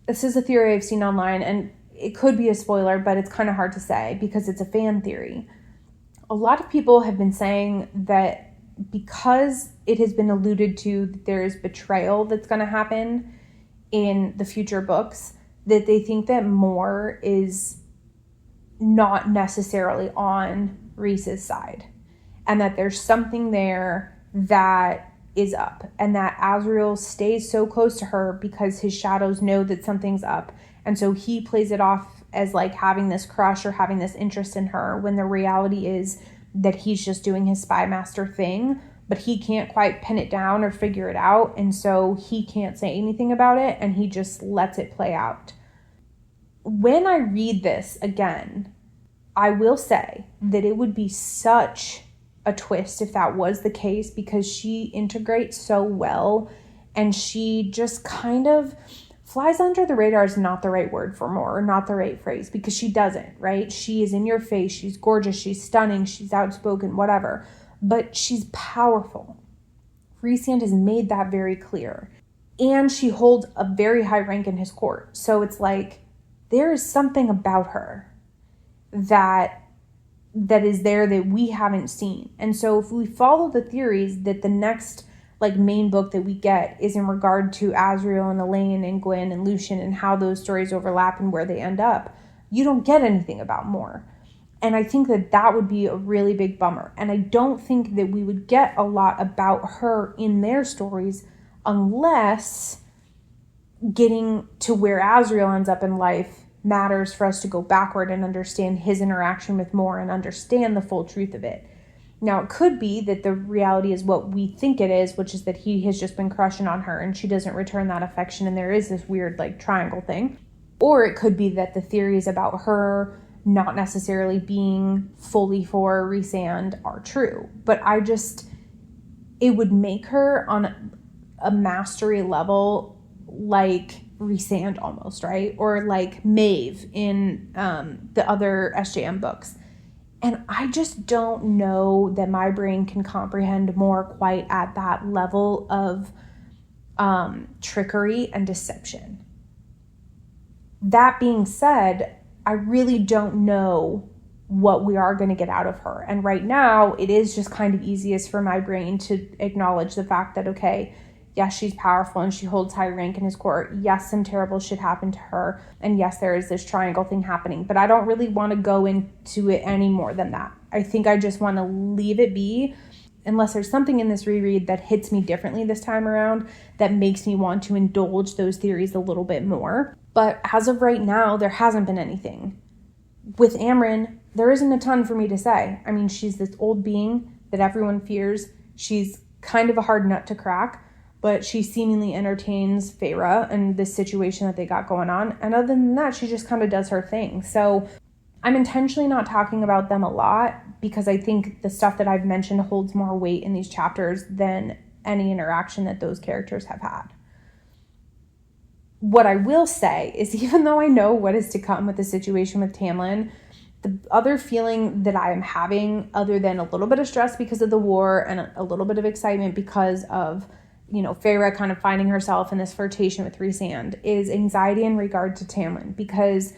this is a theory I've seen online, and it could be a spoiler, but it's kind of hard to say because it's a fan theory. A lot of people have been saying that because it has been alluded to that there is betrayal that's going to happen in the future books, that they think that Moore is not necessarily on Rhys's side, and that there's something there that is up, and that Azriel stays so close to her because his shadows know that something's up, and so he plays it off as like having this crush or having this interest in her, when the reality is that he's just doing his spy master thing, but he can't quite pin it down or figure it out, and so he can't say anything about it, and he just lets it play out. When I read this again, I will say that it would be such a twist if that was the case, because she integrates so well, and she just kind of flies under the radar is not the right word for Moore, or not the right phrase, because she doesn't, right? She is in your face, she's gorgeous, she's stunning, she's outspoken, whatever, but she's powerful. Rhysand has made that very clear, and she holds a very high rank in his court, so it's like there is something about her that is there that we haven't seen. And so if we follow the theories that the next like main book that we get is in regard to Azriel and Elaine and Gwen and Lucien and how those stories overlap and where they end up, you don't get anything about Moore. And I think that would be a really big bummer. And I don't think that we would get a lot about her in their stories unless getting to where Azriel ends up in life matters for us to go backward and understand his interaction with Moore and understand the full truth of it. Now, it could be that the reality is what we think it is, which is that he has just been crushing on her and she doesn't return that affection, and there is this weird like triangle thing. Or it could be that the theories about her not necessarily being fully for Rhysand are true. But it would make her on a mastery level like Rhysand almost, right? Or like Maeve in the other SJM books. And I just don't know that my brain can comprehend Moore quite at that level of trickery and deception. That being said, I really don't know what we are going to get out of her. And right now, it is just kind of easiest for my brain to acknowledge the fact that, okay, yes, she's powerful and she holds high rank in his court. Yes, some terrible shit happened to her. And yes, there is this triangle thing happening. But I don't really want to go into it any more than that. I think I just want to leave it be, unless there's something in this reread that hits me differently this time around that makes me want to indulge those theories a little bit more. But as of right now, there hasn't been anything. With Amryn, there isn't a ton for me to say. I mean, she's this old being that everyone fears. She's kind of a hard nut to crack, but she seemingly entertains Feyre and this situation that they got going on. And other than that, she just kind of does her thing. So I'm intentionally not talking about them a lot because I think the stuff that I've mentioned holds more weight in these chapters than any interaction that those characters have had. What I will say is, even though I know what is to come with the situation with Tamlin, the other feeling that I am having, other than a little bit of stress because of the war and a little bit of excitement because of, Feyre kind of finding herself in this flirtation with Rhysand, is anxiety in regard to Tamlin. Because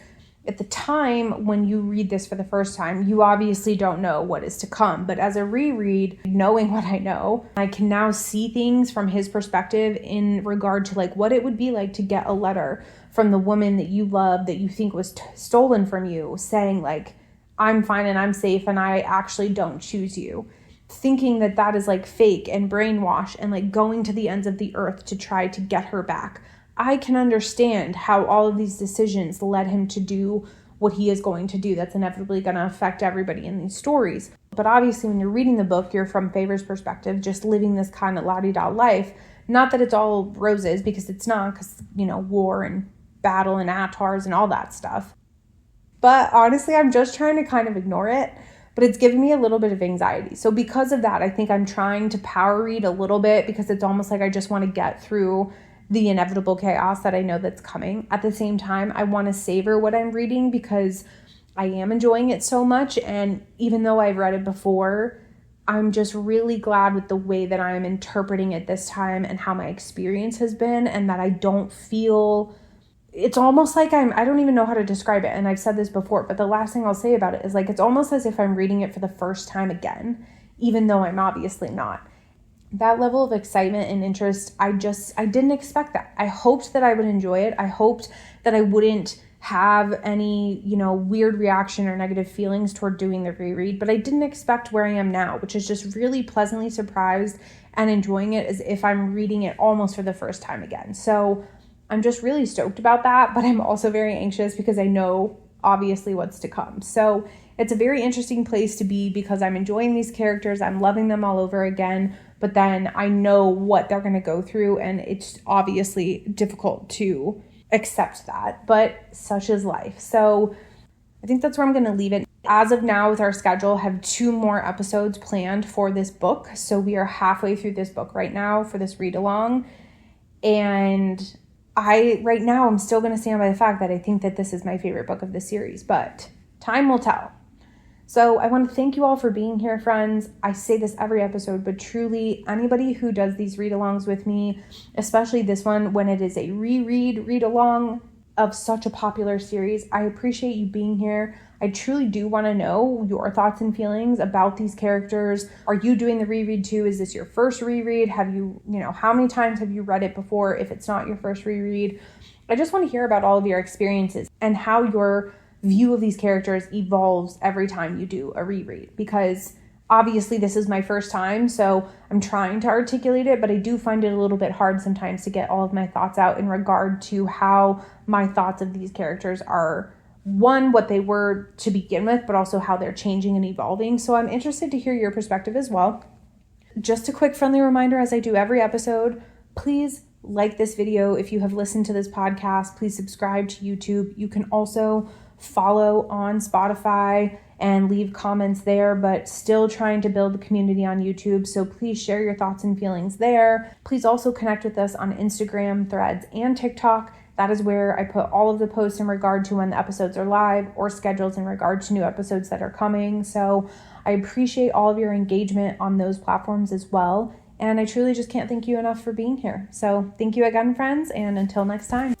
at the time when you read this for the first time, you obviously don't know what is to come. But as a reread, knowing what I know, I can now see things from his perspective in regard to like what it would be like to get a letter from the woman that you love, that you think was stolen from you, saying like, I'm fine and I'm safe and I actually don't choose you. Thinking that that is like fake and brainwash and like going to the ends of the earth to try to get her back. I can understand how all of these decisions led him to do what he is going to do. That's inevitably going to affect everybody in these stories. But obviously when you're reading the book, you're from Feyre's perspective, just living this kind of la-di-da life. Not that it's all roses, because it's not, because, war and battle and Atars and all that stuff. But honestly, I'm just trying to kind of ignore it, but it's giving me a little bit of anxiety. So because of that, I think I'm trying to power read a little bit because it's almost like I just want to get through the inevitable chaos that I know that's coming. At the same time, I want to savor what I'm reading because I am enjoying it so much. And even though I've read it before, I'm just really glad with the way that I'm interpreting it this time and how my experience has been, and that I don't feel, it's almost like I don't even know how to describe it. And I've said this before, but the last thing I'll say about it is like, it's almost as if I'm reading it for the first time again, even though I'm obviously not. That level of excitement and interest, I didn't expect that. I hoped that I would enjoy it. I hoped that I wouldn't have any, weird reaction or negative feelings toward doing the reread, but I didn't expect where I am now, which is just really pleasantly surprised and enjoying it as if I'm reading it almost for the first time again. So I'm just really stoked about that, but I'm also very anxious because I know obviously what's to come. So it's a very interesting place to be because I'm enjoying these characters. I'm loving them all over again, but then I know what they're going to go through, and it's obviously difficult to accept that, but such is life. So I think that's where I'm going to leave it. As of now, with our schedule, I have 2 more episodes planned for this book. So we are halfway through this book right now for this read along. And right now, I'm still going to stand by the fact that I think that this is my favorite book of the series, but time will tell. So I want to thank you all for being here, friends. I say this every episode, but truly anybody who does these read-alongs with me, especially this one when it is a read-along of such a popular series, I appreciate you being here. I truly do want to know your thoughts and feelings about these characters. Are you doing the reread too? Is this your first reread? Have you, how many times have you read it before if it's not your first reread? I just want to hear about all of your experiences and how your view of these characters evolves every time you do a reread, because obviously this is my first time, so I'm trying to articulate it, but I do find it a little bit hard sometimes to get all of my thoughts out in regard to how my thoughts of these characters are, one, what they were to begin with, but also how they're changing and evolving. So I'm interested to hear your perspective as well. Just a quick friendly reminder, as I do every episode, please like this video. If you have listened to this podcast, please subscribe to YouTube. You can also follow on Spotify and leave comments there, but still trying to build the community on YouTube. So please share your thoughts and feelings there. Please also connect with us on Instagram, Threads, and TikTok. That is where I put all of the posts in regard to when the episodes are live or schedules in regard to new episodes that are coming. So I appreciate all of your engagement on those platforms as well. And I truly just can't thank you enough for being here. So thank you again, friends, and until next time.